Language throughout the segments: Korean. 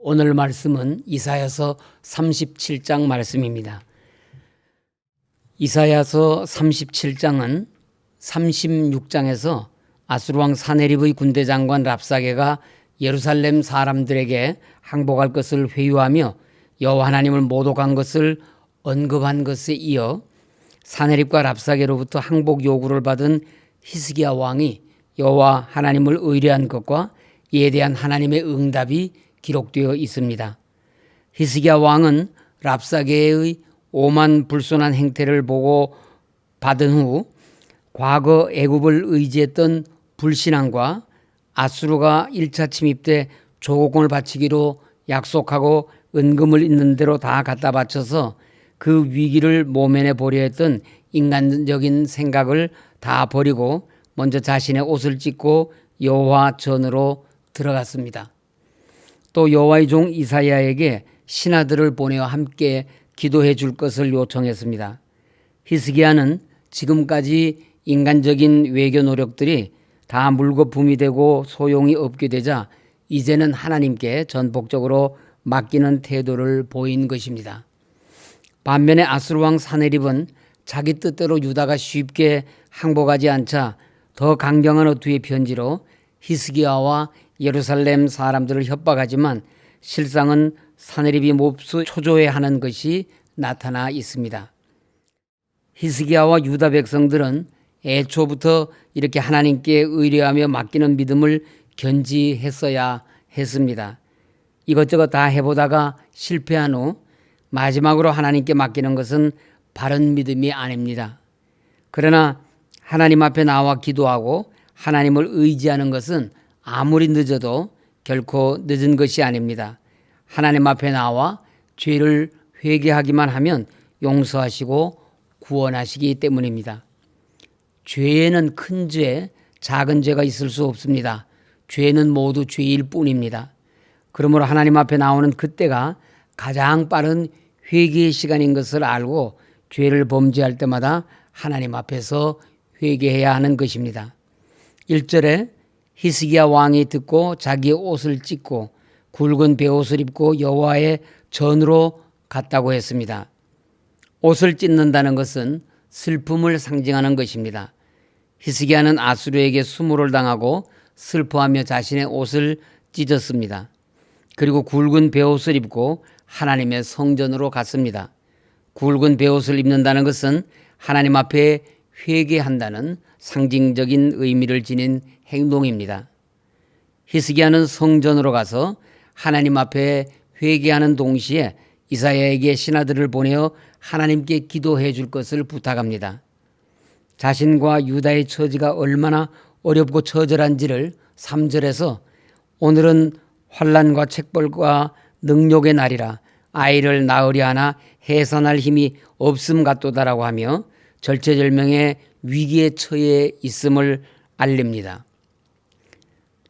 오늘 말씀은 이사야서 37장 말씀입니다. 이사야서 37장은 36장에서 아수르왕 사네립의 군대장관 랍사게가 예루살렘 사람들에게 항복할 것을 회유하며 여호와 하나님을 모독한 것을 언급한 것에 이어 사네립과 랍사게로부터 항복 요구를 받은 히스기야 왕이 여호와 하나님을 의뢰한 것과 이에 대한 하나님의 응답이 기록되어 있습니다. 히스기야 왕은 랍사게의 오만 불손한 행태를 보고 받은 후 과거 애굽을 의지했던 불신앙과 아수르가 1차 침입 때 조공을 바치기로 약속하고 은금을 있는 대로 다 갖다 바쳐서 그 위기를 모면해 보려 했던 인간적인 생각을 다 버리고 먼저 자신의 옷을 찢고 여호와 전으로 들어갔습니다. 또 여호와의 종 이사야에게 신하들을 보내어 함께 기도해 줄 것을 요청했습니다. 히스기야는 지금까지 인간적인 외교 노력들이 다 물거품이 되고 소용이 없게 되자 이제는 하나님께 전폭적으로 맡기는 태도를 보인 것입니다. 반면에 아수르 왕 사네립은 자기 뜻대로 유다가 쉽게 항복하지 않자 더 강경한 어투의 편지로 히스기야와 예루살렘 사람들을 협박하지만 실상은 사네립이 몹시 초조해하는 것이 나타나 있습니다. 히스기야와 유다 백성들은 애초부터 이렇게 하나님께 의뢰하며 맡기는 믿음을 견지했어야 했습니다. 이것저것 다 해보다가 실패한 후 마지막으로 하나님께 맡기는 것은 바른 믿음이 아닙니다. 그러나 하나님 앞에 나와 기도하고 하나님을 의지하는 것은 아무리 늦어도 결코 늦은 것이 아닙니다. 하나님 앞에 나와 죄를 회개하기만 하면 용서하시고 구원하시기 때문입니다. 죄에는 큰 죄, 작은 죄가 있을 수 없습니다. 죄는 모두 죄일 뿐입니다. 그러므로 하나님 앞에 나오는 그때가 가장 빠른 회개의 시간인 것을 알고 죄를 범죄할 때마다 하나님 앞에서 회개해야 하는 것입니다. 1절에 히스기야 왕이 듣고 자기의 옷을 찢고 굵은 베옷을 입고 여호와의 전으로 갔다고 했습니다. 옷을 찢는다는 것은 슬픔을 상징하는 것입니다. 히스기야는 아수르에게 수모를 당하고 슬퍼하며 자신의 옷을 찢었습니다. 그리고 굵은 베옷을 입고 하나님의 성전으로 갔습니다. 굵은 베옷을 입는다는 것은 하나님 앞에 회개한다는 상징적인 의미를 지닌 행동입니다. 히스기야는 성전으로 가서 하나님 앞에 회개하는 동시에 이사야에게 신하들을 보내어 하나님께 기도해 줄 것을 부탁합니다. 자신과 유다의 처지가 얼마나 어렵고 처절한지를 3절에서 오늘은 환난과 책벌과 능욕의 날이라 아이를 낳으려 하나 해산할 힘이 없음 같도다라고 하며 절체절명의 위기에 처해 있음을 알립니다.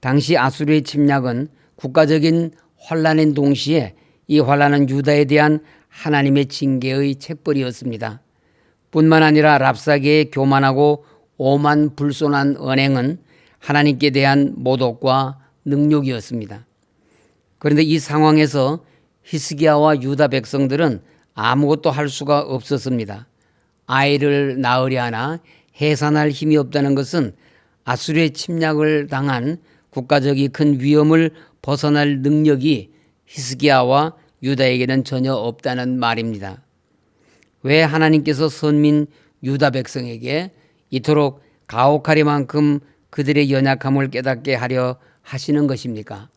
당시 아수르의 침략은 국가적인 환난인 동시에 이 환난은 유다에 대한 하나님의 징계의 책벌이었습니다. 뿐만 아니라 랍사게의 교만하고 오만 불손한 언행은 하나님께 대한 모독과 능욕이었습니다. 그런데 이 상황에서 히스기야와 유다 백성들은 아무것도 할 수가 없었습니다. 아이를 낳으려 하나 해산할 힘이 없다는 것은 아수르의 침략을 당한 국가적인 큰 위험을 벗어날 능력이 히스기야와 유다에게는 전혀 없다는 말입니다. 왜 하나님께서 선민 유다 백성에게 이토록 가혹하리만큼 그들의 연약함을 깨닫게 하려 하시는 것입니까?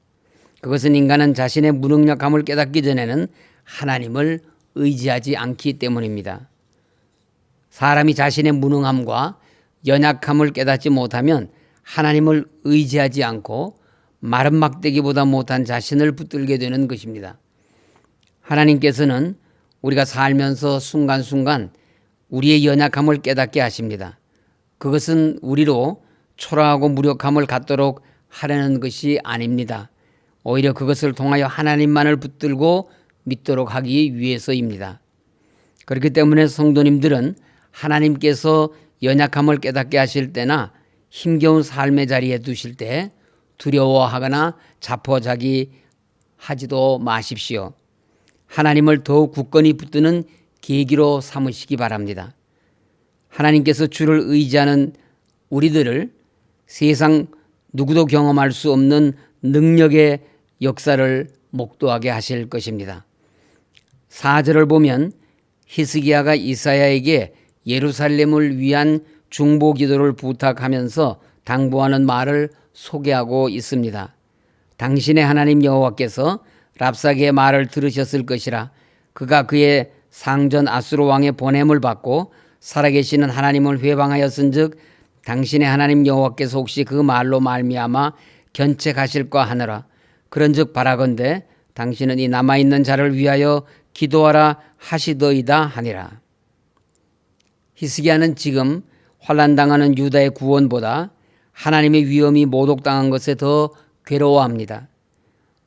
그것은 인간은 자신의 무능력함을 깨닫기 전에는 하나님을 의지하지 않기 때문입니다. 사람이 자신의 무능함과 연약함을 깨닫지 못하면 하나님을 의지하지 않고 마른 막대기보다 못한 자신을 붙들게 되는 것입니다. 하나님께서는 우리가 살면서 순간순간 우리의 연약함을 깨닫게 하십니다. 그것은 우리로 초라하고 무력함을 갖도록 하려는 것이 아닙니다. 오히려 그것을 통하여 하나님만을 붙들고 믿도록 하기 위해서입니다. 그렇기 때문에 성도님들은 하나님께서 연약함을 깨닫게 하실 때나 힘겨운 삶의 자리에 두실 때 두려워하거나 자포자기 하지도 마십시오. 하나님을 더욱 굳건히 붙드는 계기로 삼으시기 바랍니다. 하나님께서 주를 의지하는 우리들을 세상 누구도 경험할 수 없는 능력의 역사를 목도하게 하실 것입니다. 4절을 보면 히스기야가 이사야에게 예루살렘을 위한 중보 기도를 부탁하면서 당부하는 말을 소개하고 있습니다. 당신의 하나님 여호와께서 랍사게의 말을 들으셨을 것이라. 그가 그의 상전 아수르 왕의 보냄을 받고 살아계시는 하나님을 회방하였은즉 당신의 하나님 여호와께서 혹시 그 말로 말미암아 견책하실까 하느라. 그런즉 바라건대 당신은 이 남아있는 자를 위하여 기도하라 하시더이다 하니라. 히스기야는 지금 환난당하는 유다의 구원보다 하나님의 위엄이 모독당한 것에 더 괴로워합니다.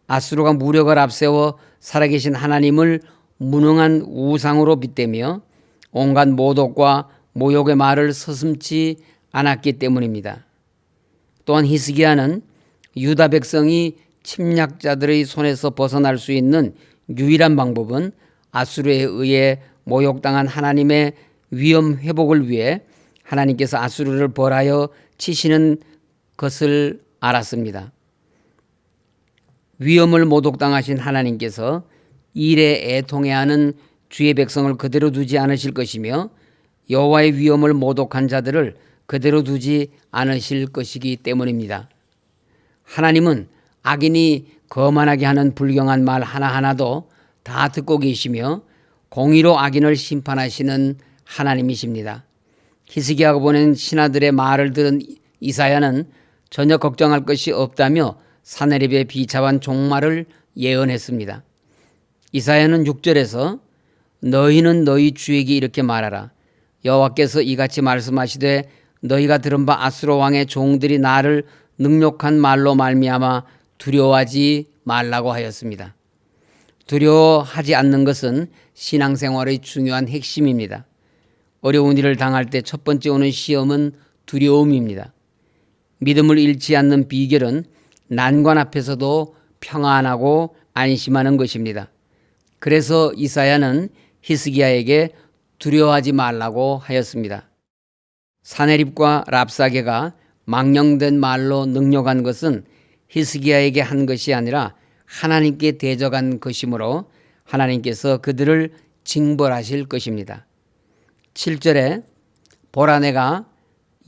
아수르가 무력을 앞세워 살아계신 하나님을 무능한 우상으로 빗대며 온갖 모독과 모욕의 말을 서슴지 않았기 때문입니다. 또한 히스기야는 유다 백성이 침략자들의 손에서 벗어날 수 있는 유일한 방법은 아수르에 의해 모욕당한 하나님의 위엄 회복을 위해 하나님께서 아수르를 벌하여 치시는 것을 알았습니다. 위엄을 모독당하신 하나님께서 일에 애통해하는 주의 백성을 그대로 두지 않으실 것이며 여호와의 위엄을 모독한 자들을 그대로 두지 않으실 것이기 때문입니다. 하나님은 악인이 거만하게 하는 불경한 말 하나하나도 다 듣고 계시며 공의로 악인을 심판하시는 하나님이십니다. 히스기야가 보낸 신하들의 말을 들은 이사야는 전혀 걱정할 것이 없다며 사네립의 비참한 종말을 예언했습니다. 이사야는 6절에서 너희는 너희 주에게 이렇게 말하라. 여호와께서 이같이 말씀하시되 너희가 들은 바 아수르 왕의 종들이 나를 능욕한 말로 말미암아 두려워하지 말라고 하였습니다. 두려워하지 않는 것은 신앙생활의 중요한 핵심입니다. 어려운 일을 당할 때 첫 번째 오는 시험은 두려움입니다. 믿음을 잃지 않는 비결은 난관 앞에서도 평안하고 안심하는 것입니다. 그래서 이사야는 히스기야에게 두려워하지 말라고 하였습니다. 사네립과 랍사게가 망령된 말로 능욕한 것은 히스기야에게 한 것이 아니라 하나님께 대적한 것이므로 하나님께서 그들을 징벌하실 것입니다. 7절에 보라 내가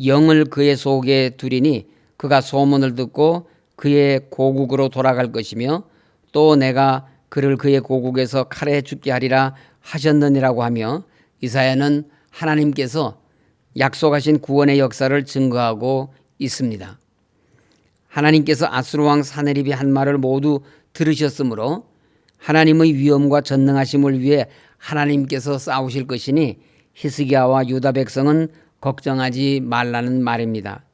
영을 그의 속에 두리니 그가 소문을 듣고 그의 고국으로 돌아갈 것이며 또 내가 그를 그의 고국에서 칼에 죽게 하리라 하셨느니라고 하며 이사야는 하나님께서 약속하신 구원의 역사를 증거하고 있습니다. 하나님께서 아수르 왕 사네립이 한 말을 모두 들으셨으므로 하나님의 위엄과 전능하심을 위해 하나님께서 싸우실 것이니 히스기야와 유다 백성은 걱정하지 말라는 말입니다.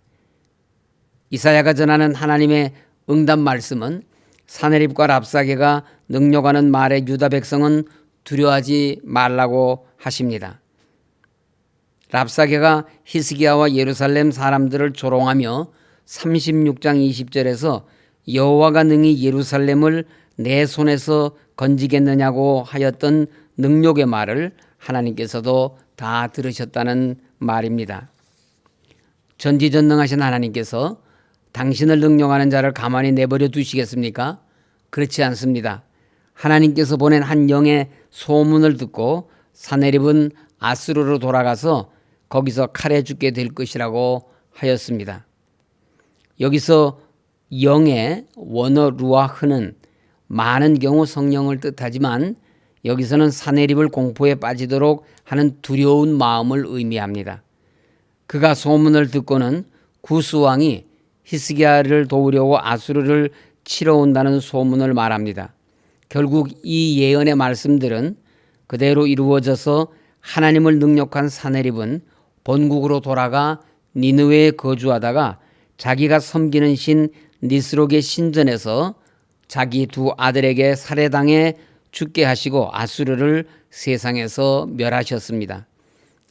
이사야가 전하는 하나님의 응답 말씀은 사네립과 랍사게가 능욕하는 말에 유다 백성은 두려워하지 말라고 하십니다. 랍사게가 히스기야와 예루살렘 사람들을 조롱하며 36장 20절에서 여호와가 능히 예루살렘을 내 손에서 건지겠느냐고 하였던 능욕의 말을 하나님께서도 다 들으셨다는 말입니다. 전지전능하신 하나님께서 당신을 능욕하는 자를 가만히 내버려 두시겠습니까? 그렇지 않습니다. 하나님께서 보낸 한 영의 소문을 듣고 사네립은 아수르로 돌아가서 거기서 칼에 죽게 될 것이라고 하였습니다. 여기서 영의 원어 루아흐는 많은 경우 성령을 뜻하지만 여기서는 사네립을 공포에 빠지도록 하는 두려운 마음을 의미합니다. 그가 소문을 듣고는 구스왕이 히스기야를 도우려고 아수르를 치러 온다는 소문을 말합니다. 결국 이 예언의 말씀들은 그대로 이루어져서 하나님을 능욕한 사네립은 본국으로 돌아가 니느웨에 거주하다가 자기가 섬기는 신 니스록의 신전에서 자기 두 아들에게 살해당해 죽게 하시고 아수르를 세상에서 멸하셨습니다.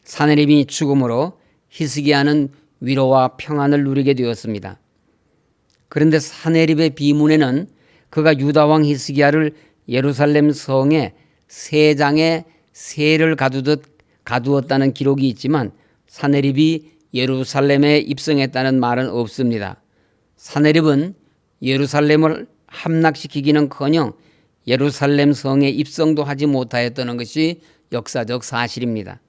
사네립이 죽음으로 히스기야는 위로와 평안을 누리게 되었습니다. 그런데 사네립의 비문에는 그가 유다 왕 히스기야를 예루살렘 성에 세 장의 세를 가두었다는 기록이 있지만 사네립이 예루살렘에 입성했다는 말은 없습니다. 사네립은 예루살렘을 함락시키기는커녕 예루살렘 성에 입성도 하지 못하였다는 것이 역사적 사실입니다.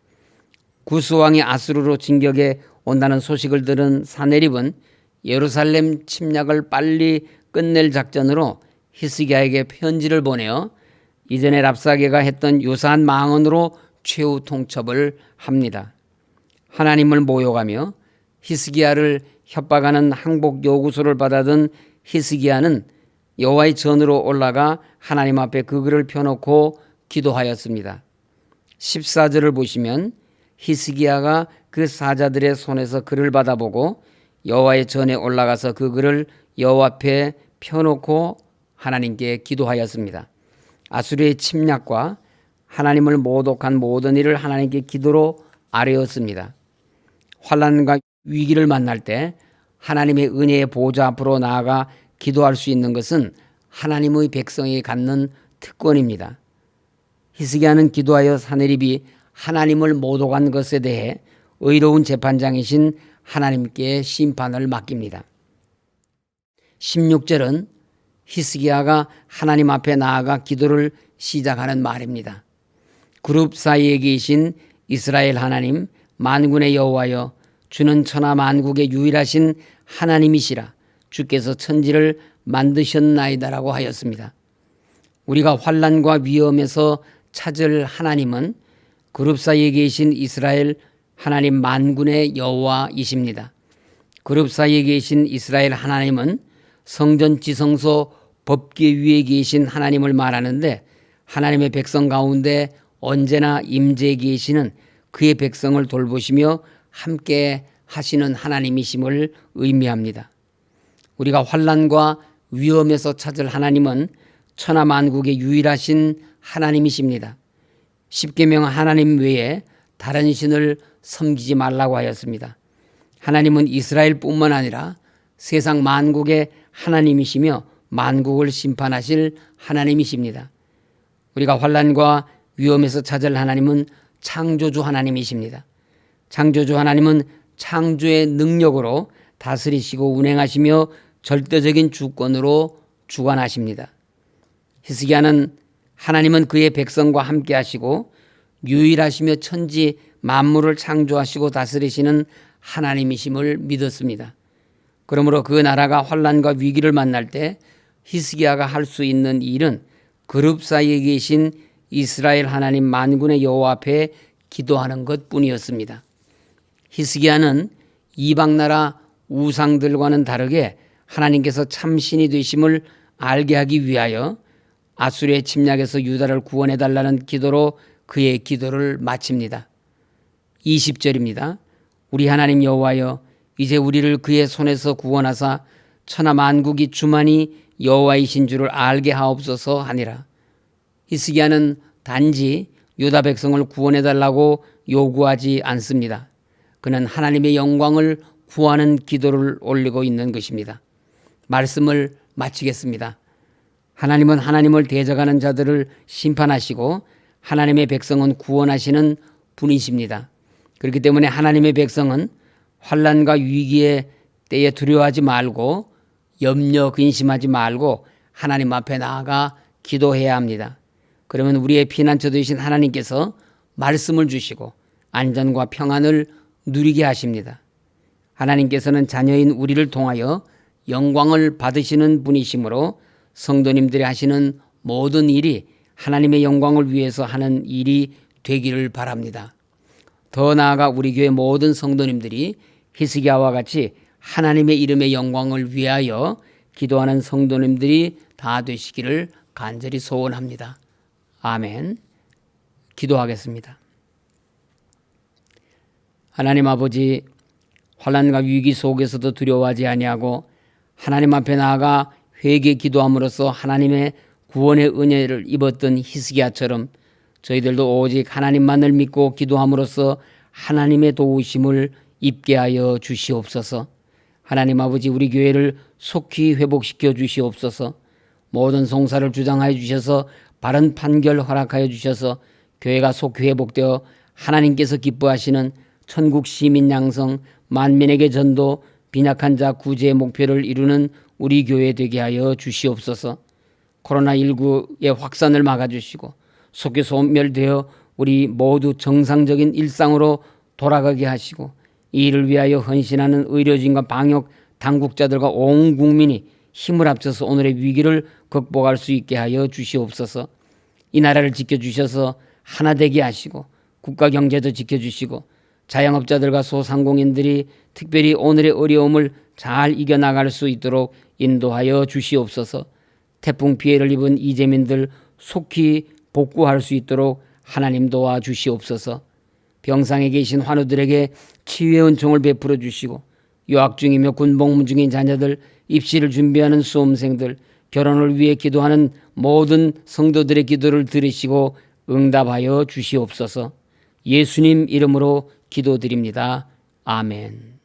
구스왕이 아수르로 진격해 온다는 소식을 들은 사네립은 예루살렘 침략을 빨리 끝낼 작전으로 히스기야에게 편지를 보내어 이전에 랍사게가 했던 유사한 망언으로 최후 통첩을 합니다. 하나님을 모욕하며 히스기야를 협박하는 항복 요구서를 받아든 히스기야는 여호와의 전으로 올라가 하나님 앞에 그 글을 펴놓고 기도하였습니다. 14절을 보시면 히스기야가 그 사자들의 손에서 글을 받아보고 여호와의 전에 올라가서 그 글을 여호와 앞에 펴놓고 하나님께 기도하였습니다. 아수르의 침략과 하나님을 모독한 모든 일을 하나님께 기도로 아뢰었습니다. 환난과 위기를 만날 때 하나님의 은혜의 보좌 앞으로 나아가 기도할 수 있는 것은 하나님의 백성이 갖는 특권입니다. 히스기야는 기도하여 사네립이 하나님을 모독한 것에 대해 의로운 재판장이신 하나님께 심판을 맡깁니다. 16절은 히스기야가 하나님 앞에 나아가 기도를 시작하는 말입니다. 그룹 사이에 계신 이스라엘 하나님 만군의 여호와여, 주는 천하 만국의 유일하신 하나님이시라. 주께서 천지를 만드셨나이다라고 하였습니다. 우리가 환난과 위험에서 찾을 하나님은 그룹 사이에 계신 이스라엘 하나님 만군의 여호와이십니다. 그룹 사이에 계신 이스라엘 하나님은 성전 지성소 법궤 위에 계신 하나님을 말하는데 하나님의 백성 가운데 언제나 임재해 계시는 그의 백성을 돌보시며 함께 하시는 하나님이심을 의미합니다. 우리가 환난과 위험에서 찾을 하나님은 천하 만국의 유일하신 하나님이십니다. 십계명 하나님 외에 다른 신을 섬기지 말라고 하였습니다. 하나님은 이스라엘뿐만 아니라 세상 만국의 하나님이시며 만국을 심판하실 하나님이십니다. 우리가 환난과 위험에서 찾을 하나님은 창조주 하나님이십니다. 창조주 하나님은 창조의 능력으로 다스리시고 운행하시며 절대적인 주권으로 주관하십니다. 히스기야는 하나님은 그의 백성과 함께 하시고 유일하시며 천지 만물을 창조하시고 다스리시는 하나님이심을 믿었습니다. 그러므로 그 나라가 환난과 위기를 만날 때 히스기야가 할 수 있는 일은 그룹 사이에 계신 이스라엘 하나님 만군의 여호와 앞에 기도하는 것뿐이었습니다. 히스기야는 이방 나라 우상들과는 다르게 하나님께서 참신이 되심을 알게 하기 위하여 아수르의 침략에서 유다를 구원해 달라는 기도로 그의 기도를 마칩니다. 20절입니다. 우리 하나님 여호와여, 이제 우리를 그의 손에서 구원하사 천하 만국이 주만이 여호와이신 줄을 알게 하옵소서 하니라. 히스기야는 단지 유다 백성을 구원해 달라고 요구하지 않습니다. 그는 하나님의 영광을 구하는 기도를 올리고 있는 것입니다. 말씀을 마치겠습니다. 하나님은 하나님을 대적하는 자들을 심판하시고 하나님의 백성은 구원하시는 분이십니다. 그렇기 때문에 하나님의 백성은 환난과 위기의 때에 두려워하지 말고 염려 근심하지 말고 하나님 앞에 나아가 기도해야 합니다. 그러면 우리의 피난처 되신 하나님께서 말씀을 주시고 안전과 평안을 누리게 하십니다. 하나님께서는 자녀인 우리를 통하여 영광을 받으시는 분이시므로 성도님들이 하시는 모든 일이 하나님의 영광을 위해서 하는 일이 되기를 바랍니다. 더 나아가 우리 교회 모든 성도님들이 히스기야와 같이 하나님의 이름의 영광을 위하여 기도하는 성도님들이 다 되시기를 간절히 소원합니다. 아멘. 기도하겠습니다. 하나님 아버지, 환난과 위기 속에서도 두려워하지 아니하고 하나님 앞에 나아가 회개 기도함으로써 하나님의 구원의 은혜를 입었던 히스기야처럼 저희들도 오직 하나님만을 믿고 기도함으로써 하나님의 도우심을 입게 하여 주시옵소서. 하나님 아버지, 우리 교회를 속히 회복시켜 주시옵소서. 모든 송사를 주장하여 주셔서 바른 판결 허락하여 주셔서 교회가 속히 회복되어 하나님께서 기뻐하시는 천국 시민 양성, 만민에게 전도, 빈약한 자 구제의 목표를 이루는 우리 교회 되게 하여 주시옵소서. 코로나19의 확산을 막아주시고 속히 소멸되어 우리 모두 정상적인 일상으로 돌아가게 하시고 이 일을 위하여 헌신하는 의료진과 방역 당국자들과 온 국민이 힘을 합쳐서 오늘의 위기를 극복할 수 있게 하여 주시옵소서. 이 나라를 지켜주셔서 하나 되게 하시고 국가 경제도 지켜주시고 자영업자들과 소상공인들이 특별히 오늘의 어려움을 잘 이겨나갈 수 있도록 인도하여 주시옵소서. 태풍 피해를 입은 이재민들 속히 복구할 수 있도록 하나님 도와주시옵소서. 병상에 계신 환우들에게 치유의 은총을 베풀어 주시고 유학 중이며 군복무 중인 자녀들, 입시를 준비하는 수험생들, 결혼을 위해 기도하는 모든 성도들의 기도를 들으시고 응답하여 주시옵소서. 예수님 이름으로 기도드립니다. 아멘.